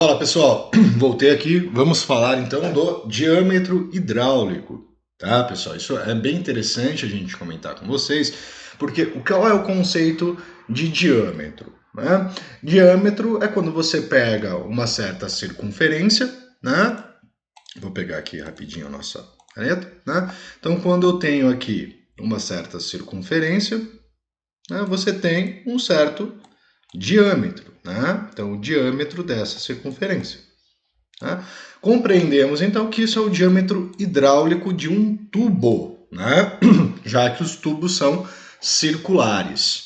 Fala pessoal, voltei aqui, vamos falar então do diâmetro hidráulico, tá pessoal? Isso é bem interessante a gente comentar com vocês, porque qual é o conceito de diâmetro, né? Diâmetro é quando você pega uma certa circunferência, né? Vou pegar aqui rapidinho a nossa caneta, né? Então quando eu tenho aqui uma certa circunferência, né, você tem um certo diâmetro, né? Então o diâmetro dessa circunferência. Né? Compreendemos então que isso é o diâmetro hidráulico de um tubo, né? Já que os tubos são circulares.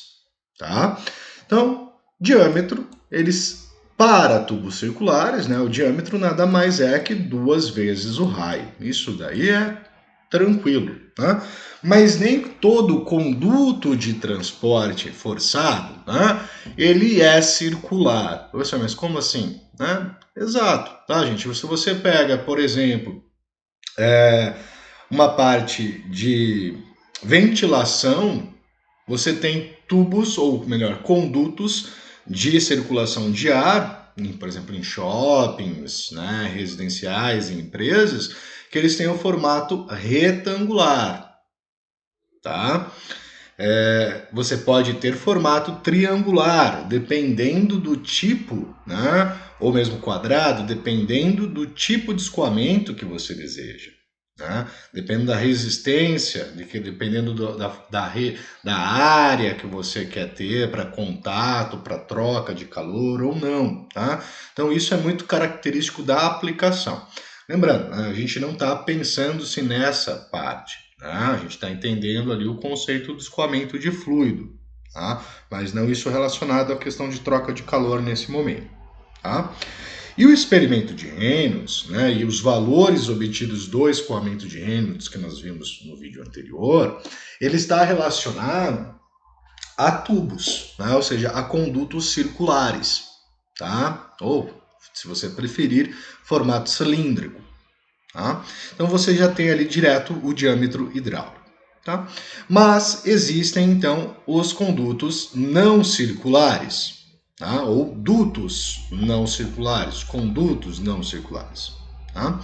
Tá? Então, diâmetro, eles para tubos circulares, né, o diâmetro nada mais é que 2 vezes o raio. Isso daí é tranquilo. Né? Mas nem todo conduto de transporte forçado, né, ele é circular. Você, mas como assim? Né? Exato, tá, gente? Se você pega, por exemplo, uma parte de ventilação, você tem tubos, ou melhor, condutos de circulação de ar, por exemplo, em shoppings, né, residenciais, em empresas, que eles têm o formato retangular, tá? Você pode ter formato triangular, dependendo do tipo, né? Ou mesmo quadrado, dependendo do tipo de escoamento que você deseja. Né? Dependendo da resistência, dependendo da área que você quer ter para contato, para troca de calor ou não. Tá? Então isso é muito característico da aplicação. Lembrando, a gente não está pensando-se nessa parte. Tá? A gente está entendendo ali o conceito do escoamento de fluido, tá? Mas não isso relacionado à questão de troca de calor nesse momento. Tá? E o experimento de Reynolds, né, e os valores obtidos do escoamento de Reynolds que nós vimos no vídeo anterior, ele está relacionado a tubos, né, ou seja, a condutos circulares, tá? Ou, se você preferir, formato cilíndrico. Tá? Então você já tem ali direto o diâmetro hidráulico. Tá? Mas existem então os condutos não circulares, tá? Ou dutos não circulares, condutos não circulares. Tá?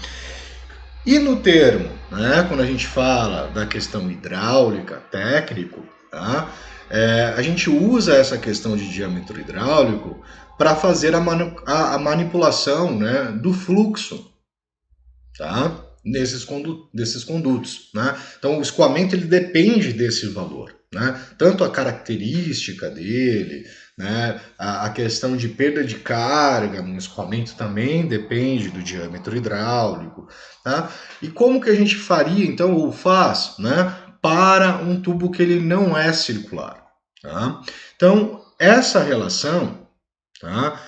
E no termo, né, quando a gente fala da questão hidráulica, técnico, tá? A gente usa essa questão de diâmetro hidráulico para fazer a manipulação, né, do fluxo, tá? Desses condutos, né? Então o escoamento ele depende desse valor, né? Tanto a característica dele, né? A questão de perda de carga no escoamento também depende do diâmetro hidráulico, tá? E como que a gente faria então ou faz, né? Para um tubo que ele não é circular, tá? Então essa relação, tá?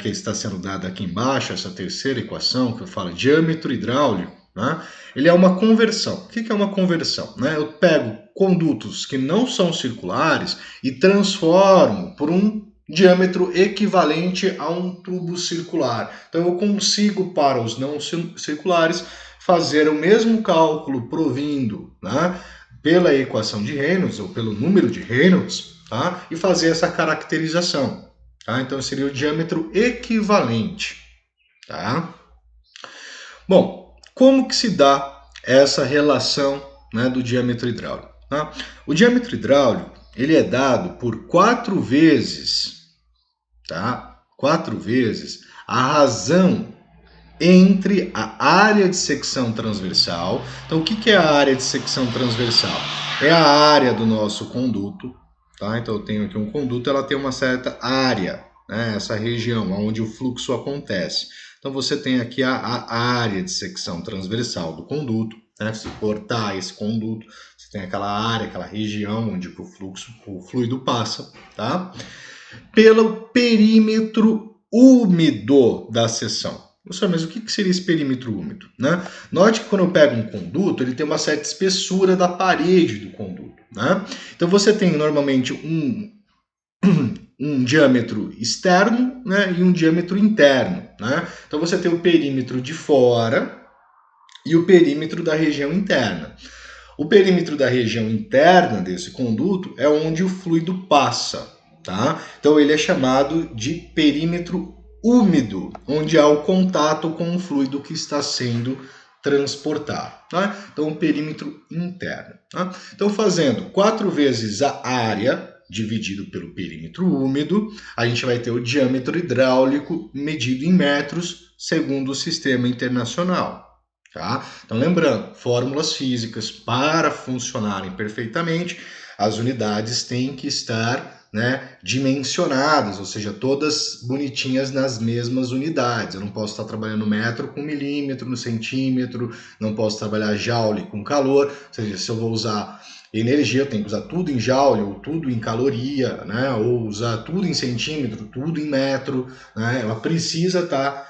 Que está sendo dada aqui embaixo, essa terceira equação que eu falo diâmetro hidráulico, né? Ele é uma conversão. O que é uma conversão? Né? Eu pego condutos que não são circulares e transformo por um diâmetro equivalente a um tubo circular. Então eu consigo, para os não circulares, fazer o mesmo cálculo provindo, né, pela equação de Reynolds, ou pelo número de Reynolds, tá, e fazer essa caracterização. Tá? Então seria o diâmetro equivalente. Tá? Bom, como que se dá essa relação, né, do diâmetro hidráulico? Tá? O diâmetro hidráulico ele é dado por 4 vezes, tá? 4 vezes a razão entre a área de secção transversal. Então, o que é a área de secção transversal? É a área do nosso conduto. Tá? Então, eu tenho aqui um conduto, ela tem uma certa área, né? Essa região onde o fluxo acontece. Então, você tem aqui a área de secção transversal do conduto. Né? Se cortar esse conduto, você tem aquela área, aquela região onde o fluido passa. Tá? Pelo perímetro úmido da seção. Mas o que seria esse perímetro úmido? Né? Note que quando eu pego um conduto, ele tem uma certa espessura da parede do conduto. Né? Então você tem normalmente um diâmetro externo, né, e um diâmetro interno. Né? Então você tem o perímetro de fora e o perímetro da região interna. O perímetro da região interna desse conduto é onde o fluido passa. Tá? Então ele é chamado de perímetro úmido, onde há o contato com o fluido que está sendo transportado. Tá? Então, um perímetro interno. Tá? Então, fazendo 4 vezes a área dividido pelo perímetro úmido, a gente vai ter o diâmetro hidráulico medido em metros segundo o sistema internacional. Tá? Então, lembrando, fórmulas físicas para funcionarem perfeitamente, as unidades têm que estar, né, dimensionadas, ou seja, todas bonitinhas nas mesmas unidades. Eu não posso estar trabalhando metro com milímetro, no centímetro, não posso trabalhar joule com calor, ou seja, se eu vou usar energia, eu tenho que usar tudo em joule, ou tudo em caloria, né, ou usar tudo em centímetro, tudo em metro, né, ela precisa estar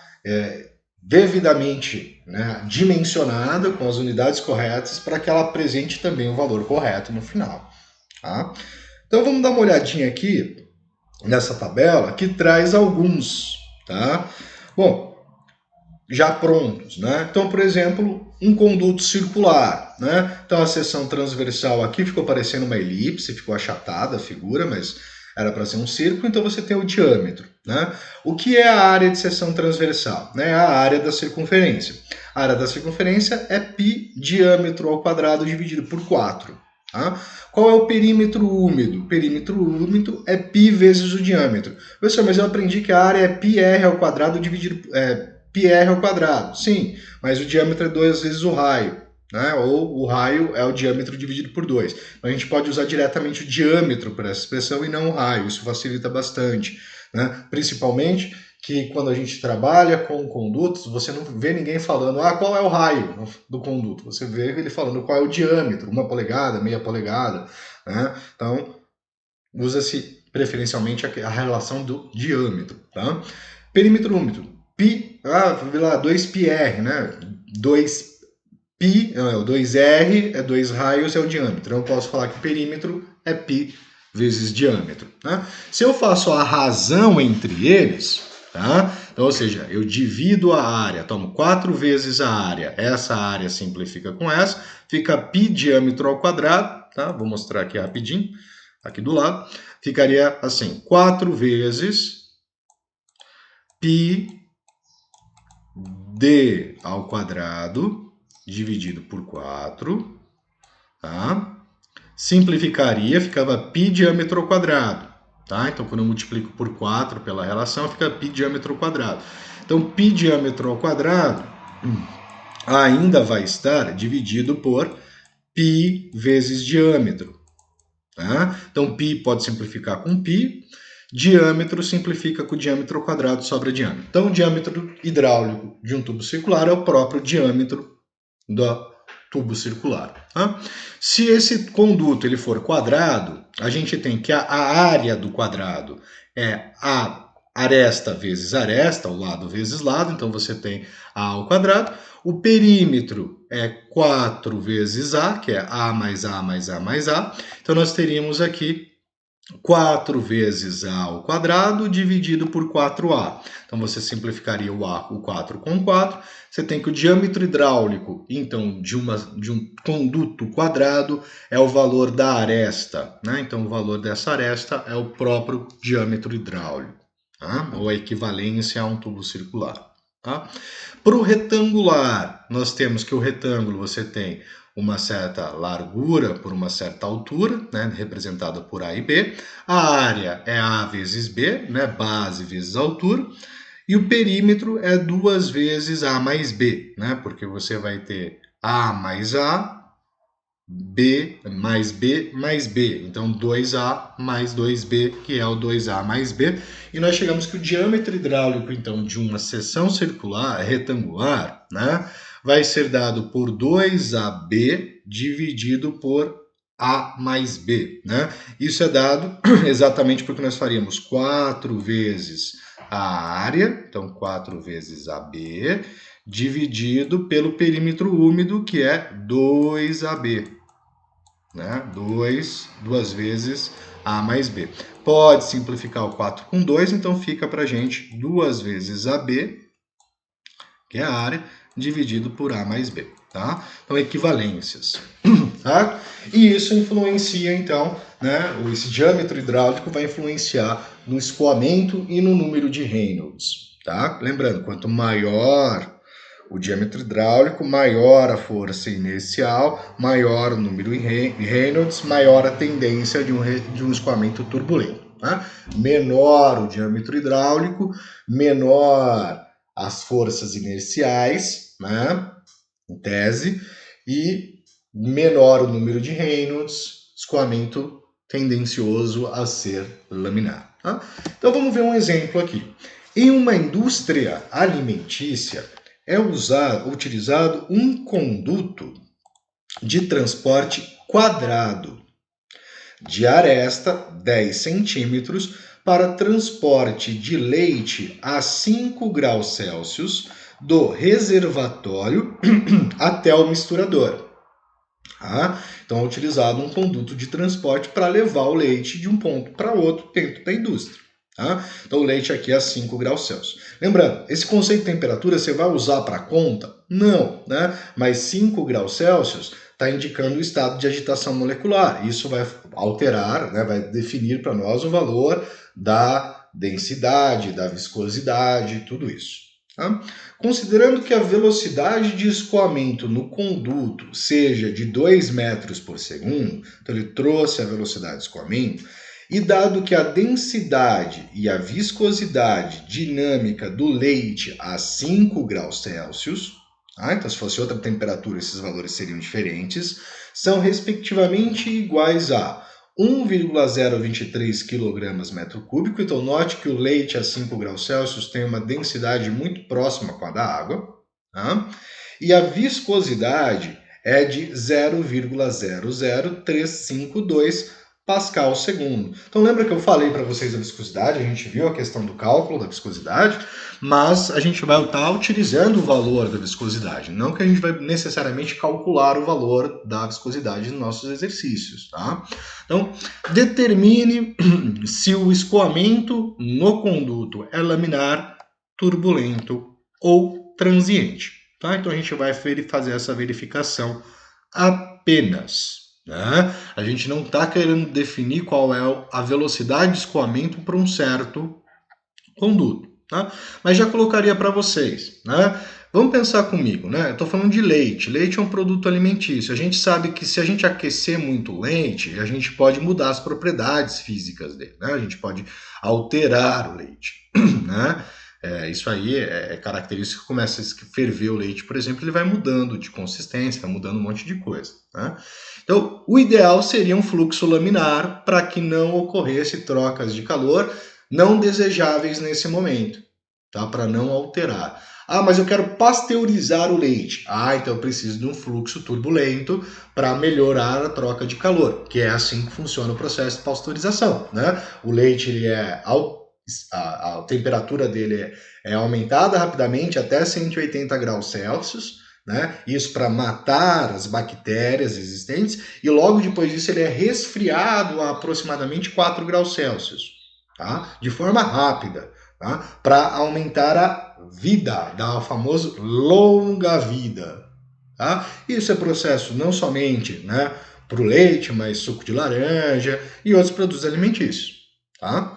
devidamente, né, dimensionada com as unidades corretas para que ela apresente também o valor correto no final. Tá? Então vamos dar uma olhadinha aqui nessa tabela que traz alguns, tá? Bom, já prontos, né? Então, por exemplo, um conduto circular, né? Então a seção transversal aqui ficou parecendo uma elipse, ficou achatada a figura, mas era para ser um círculo, então você tem o diâmetro, né? O que é a área de seção transversal? Né? A área da circunferência. A área da circunferência é π diâmetro ao quadrado dividido por 4. Tá? Qual é o perímetro úmido? O perímetro úmido é π vezes o diâmetro. Professor, mas eu aprendi que a área é πr ao quadrado dividido πr ao quadrado. Sim, mas o diâmetro é 2 vezes o raio. Né? Ou o raio é o diâmetro dividido por 2. Então, a gente pode usar diretamente o diâmetro para essa expressão e não o raio. Isso facilita bastante. Né? Principalmente que quando a gente trabalha com condutos, você não vê ninguém falando qual é o raio do conduto. Você vê ele falando qual é o diâmetro, 1 polegada, meia polegada. Né? Então, usa-se preferencialmente a relação do diâmetro. Tá? Perímetro úmido. Pi, 2πr, né? 2π, o 2r é 2 raios, é o diâmetro. Então, eu posso falar que o perímetro é π vezes diâmetro. Tá? Se eu faço a razão entre eles, tá? Então, ou seja, eu divido a área, tomo 4 vezes a área, essa área simplifica com essa, fica π diâmetro ao quadrado, tá? Vou mostrar aqui rapidinho, aqui do lado, ficaria assim, 4 vezes π d ao quadrado dividido por 4, tá? Simplificaria, ficava π diâmetro ao quadrado, tá? Então, quando eu multiplico por 4 pela relação, fica π diâmetro ao quadrado. Então, π diâmetro ao quadrado ainda vai estar dividido por π vezes diâmetro, tá? Então, π pode simplificar com π, diâmetro simplifica com o diâmetro ao quadrado, sobra diâmetro. Então, o diâmetro hidráulico de um tubo circular é o próprio diâmetro do tubo circular. Tá? Se esse conduto ele for quadrado, a gente tem que a área do quadrado é a aresta vezes aresta, o lado vezes lado, então você tem a ao quadrado. O perímetro é 4 vezes a, que é a mais a mais a mais a. Então nós teríamos aqui 4 vezes a ao quadrado dividido por 4a. Então, você simplificaria o 4 com 4. Você tem que o diâmetro hidráulico, então, de um conduto quadrado é o valor da aresta. Né? Então, o valor dessa aresta é o próprio diâmetro hidráulico, tá? Ou a equivalência a um tubo circular. Tá? Para o retangular, nós temos que o retângulo você tem uma certa largura por uma certa altura, né, representada por A e B. A área é A vezes B, né, base vezes altura. E o perímetro é 2 vezes A mais B, né, porque você vai ter A mais A, B mais B mais B. Então, 2A mais 2B, que é o 2A mais B. E nós chegamos que o diâmetro hidráulico, então, de uma seção circular, retangular, né, vai ser dado por 2AB dividido por A mais B. Né? Isso é dado exatamente porque nós faríamos 4 vezes a área, então 4 vezes AB, dividido pelo perímetro úmido, que é 2AB. Né? 2 vezes A mais B. Pode simplificar o 4 com 2, então fica para a gente 2 vezes AB, que é a área, dividido por A mais B. Tá? Então, equivalências. Tá? E isso influencia, então, né? Esse diâmetro hidráulico vai influenciar no escoamento e no número de Reynolds. tá? Lembrando, quanto maior o diâmetro hidráulico, maior a força inercial, maior o número em Reynolds, maior a tendência de um escoamento turbulento. Tá? Menor o diâmetro hidráulico, menor as forças inerciais, né? Em tese, e menor o número de Reynolds, escoamento tendencioso a ser laminar. Tá? Então vamos ver um exemplo aqui. Em uma indústria alimentícia, é utilizado um conduto de transporte quadrado de aresta 10 centímetros para transporte de leite a 5 graus Celsius do reservatório até o misturador. Tá? Então é utilizado um conduto de transporte para levar o leite de um ponto para outro dentro da indústria. Tá? Então o leite aqui é a 5 graus Celsius. Lembrando, esse conceito de temperatura você vai usar para conta? Não, né? Mas 5 graus Celsius está indicando o estado de agitação molecular. Isso vai alterar, né? Vai definir para nós o valor da densidade, da viscosidade, tudo isso. Tá? Considerando que a velocidade de escoamento no conduto seja de 2 metros por segundo, então ele trouxe a velocidade de escoamento, e dado que a densidade e a viscosidade dinâmica do leite a 5 graus Celsius, tá? Então se fosse outra temperatura esses valores seriam diferentes, são respectivamente iguais a 1,023 kg metro cúbico. Então note que o leite a 5 graus Celsius tem uma densidade muito próxima com a da água, tá? E a viscosidade é de 0,00352 Pascal segundo. Então lembra que eu falei para vocês a viscosidade, a gente viu a questão do cálculo da viscosidade, mas a gente vai estar utilizando o valor da viscosidade, não que a gente vai necessariamente calcular o valor da viscosidade nos nossos exercícios, tá? Então, determine se o escoamento no conduto é laminar, turbulento ou transiente, tá? Então a gente vai fazer essa verificação apenas. Né? A gente não está querendo definir qual é a velocidade de escoamento para um certo conduto. Tá? Mas já colocaria para vocês. Né? Vamos pensar comigo. Né? Eu estou falando de leite. Leite é um produto alimentício. A gente sabe que se a gente aquecer muito o leite, a gente pode mudar as propriedades físicas dele. Né? A gente pode alterar o leite. Né? Isso aí é característico que começa a ferver o leite, por exemplo, ele vai mudando de consistência, vai mudando um monte de coisa. Né? Então, o ideal seria um fluxo laminar para que não ocorresse trocas de calor não desejáveis nesse momento, tá? Para não alterar. Ah, mas eu quero pasteurizar o leite. Ah, então eu preciso de um fluxo turbulento para melhorar a troca de calor, que é assim que funciona o processo de pasteurização. Né? O leite ele a temperatura dele é aumentada rapidamente até 180 graus Celsius, né? Isso para matar as bactérias existentes, e logo depois disso ele é resfriado a aproximadamente 4 graus Celsius, tá? De forma rápida, tá? Para aumentar a vida, dar o famoso longa vida. Tá? Isso é processo não somente, né, para o leite, mas suco de laranja e outros produtos alimentícios. Tá?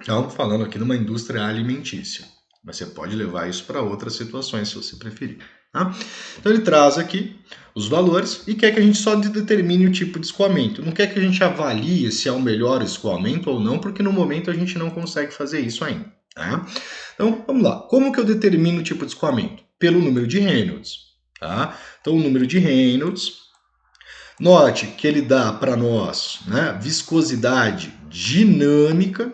Então, falando aqui numa indústria alimentícia. Mas você pode levar isso para outras situações, se você preferir. Tá? Então, ele traz aqui os valores e quer que a gente só determine o tipo de escoamento. Não quer que a gente avalie se é o melhor escoamento ou não, porque no momento a gente não consegue fazer isso ainda. Tá? Então, vamos lá. Como que eu determino o tipo de escoamento? Pelo número de Reynolds. Tá? Então, o número de Reynolds... Note que ele dá para nós, né, viscosidade dinâmica,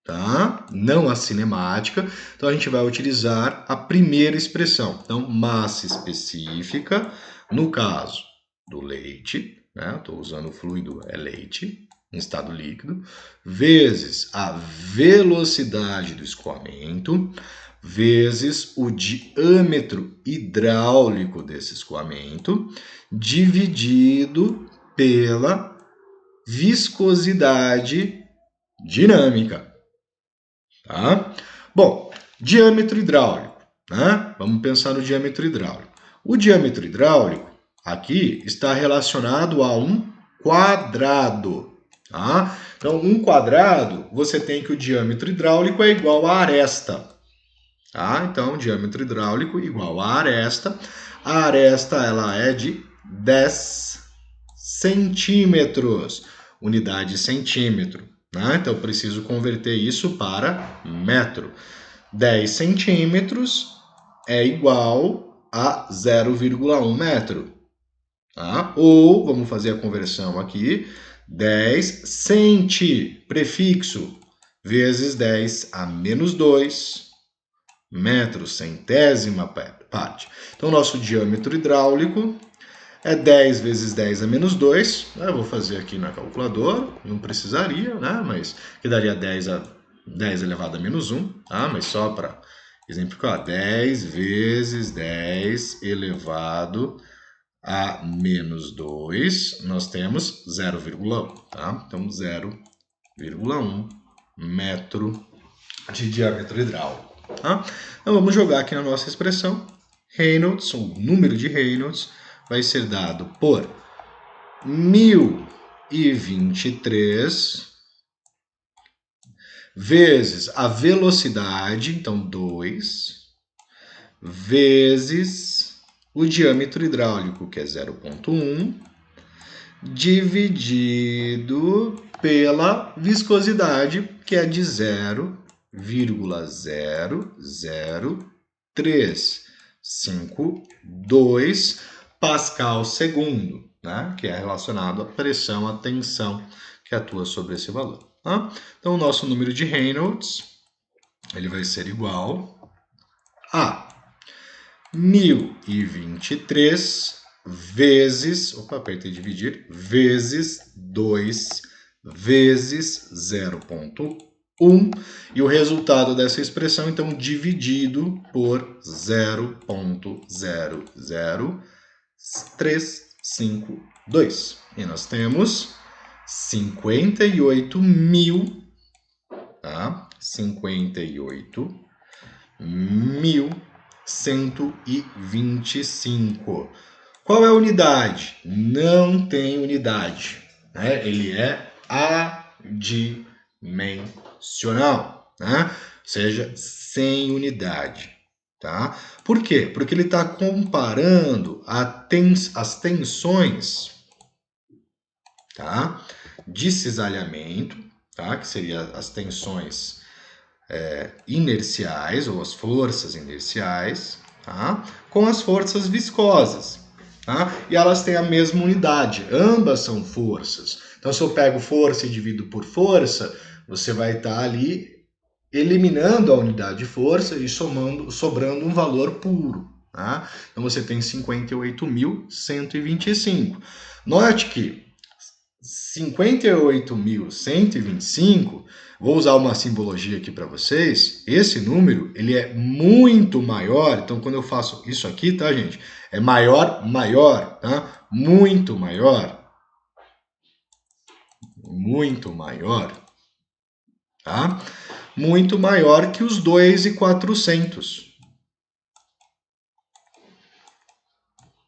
tá? Não a cinemática. Então a gente vai utilizar a primeira expressão. Então, massa específica, no caso do leite, né? Estou usando o fluido, é leite, em estado líquido, vezes a velocidade do escoamento, vezes o diâmetro hidráulico desse escoamento, dividido pela viscosidade dinâmica. Tá? Bom, diâmetro hidráulico. Né? Vamos pensar no diâmetro hidráulico. O diâmetro hidráulico aqui está relacionado a um quadrado. Tá? Então, um quadrado, você tem que o diâmetro hidráulico é igual a aresta. Tá? Então, diâmetro hidráulico igual a aresta. A aresta ela é de 10 centímetros, unidade centímetro. Né? Então, eu preciso converter isso para metro. 10 centímetros é igual a 0,1 metro. Tá? Ou, vamos fazer a conversão aqui, 10 centi, prefixo, vezes 10 a menos 2 metros, centésima parte. Então, nosso diâmetro hidráulico é 10 vezes 10 a menos 2. Eu vou fazer aqui na calculadora, não precisaria, né? Mas que daria 10 elevado a menos 1, tá? Mas só para exemplificar, 10 vezes 10 elevado a menos 2, nós temos 0,1, tá? Então, 0,1 metro de diâmetro hidráulico. Tá? Então, vamos jogar aqui na nossa expressão. Reynolds, o número de Reynolds, vai ser dado por 1023 vezes a velocidade, então 2, vezes o diâmetro hidráulico, que é 0,1, dividido pela viscosidade, que é de 0,00352 Pascal segundo, né? Que é relacionado à pressão, à tensão que atua sobre esse valor. Tá? Então, o nosso número de Reynolds ele vai ser igual a 1023 vezes, apertei dividir, vezes 2 vezes 0,1 e o resultado dessa expressão, então, dividido por 0,00352. E nós temos 58.000, tá? 58.125. Qual é a unidade? Não tem unidade, né? Ele é adimensional, né? Ou seja, sem unidade. Tá? Por quê? Porque ele está comparando as tensões, tá? De cisalhamento, tá? Que seria as tensões inerciais ou as forças inerciais, tá? Com as forças viscosas. Tá? E elas têm a mesma unidade, ambas são forças. Então, se eu pego força e divido por força, você vai estar ali eliminando a unidade de força e sobrando um valor puro. Tá? Então, você tem 58.125. Note que 58.125, vou usar uma simbologia aqui para vocês, esse número ele é muito maior, então quando eu faço isso aqui, tá, gente? É maior, tá? Muito maior, tá? Muito maior que os 2.400.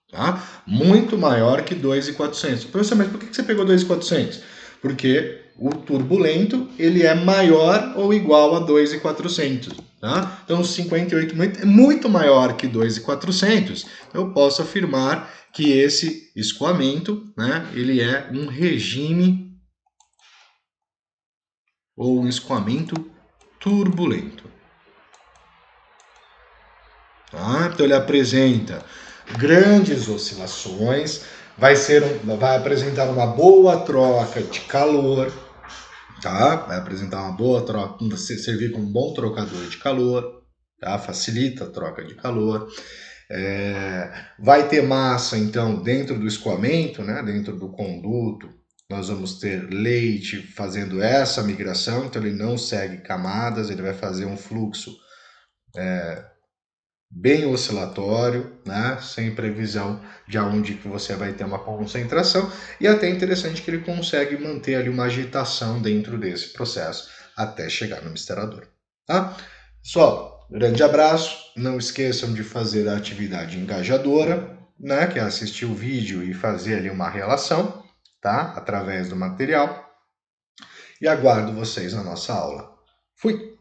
Tá? Muito maior que 2.400. Professor, mas por que você pegou 2.400? Porque o turbulento ele é maior ou igual a 2.400. Tá? Então, 58 é muito maior que 2.400. Eu posso afirmar que esse escoamento, né, ele é um regime ou um escoamento turbulento. Tá? Então, ele apresenta grandes oscilações, vai apresentar uma boa troca de calor, tá? Vai apresentar uma boa troca, servir como um bom trocador de calor, tá? Facilita a troca de calor. Vai ter massa, então, dentro do escoamento, né? Dentro do conduto, nós vamos ter leite fazendo essa migração, então ele não segue camadas, ele vai fazer um fluxo bem oscilatório, né? Sem previsão de aonde que você vai ter uma concentração, e até interessante que ele consegue manter ali uma agitação dentro desse processo até chegar no misturador. Tá? Pessoal, grande abraço, não esqueçam de fazer a atividade engajadora, né? Que é assistir o vídeo e fazer ali uma relação, tá? Através do material, e aguardo vocês na nossa aula. Fui!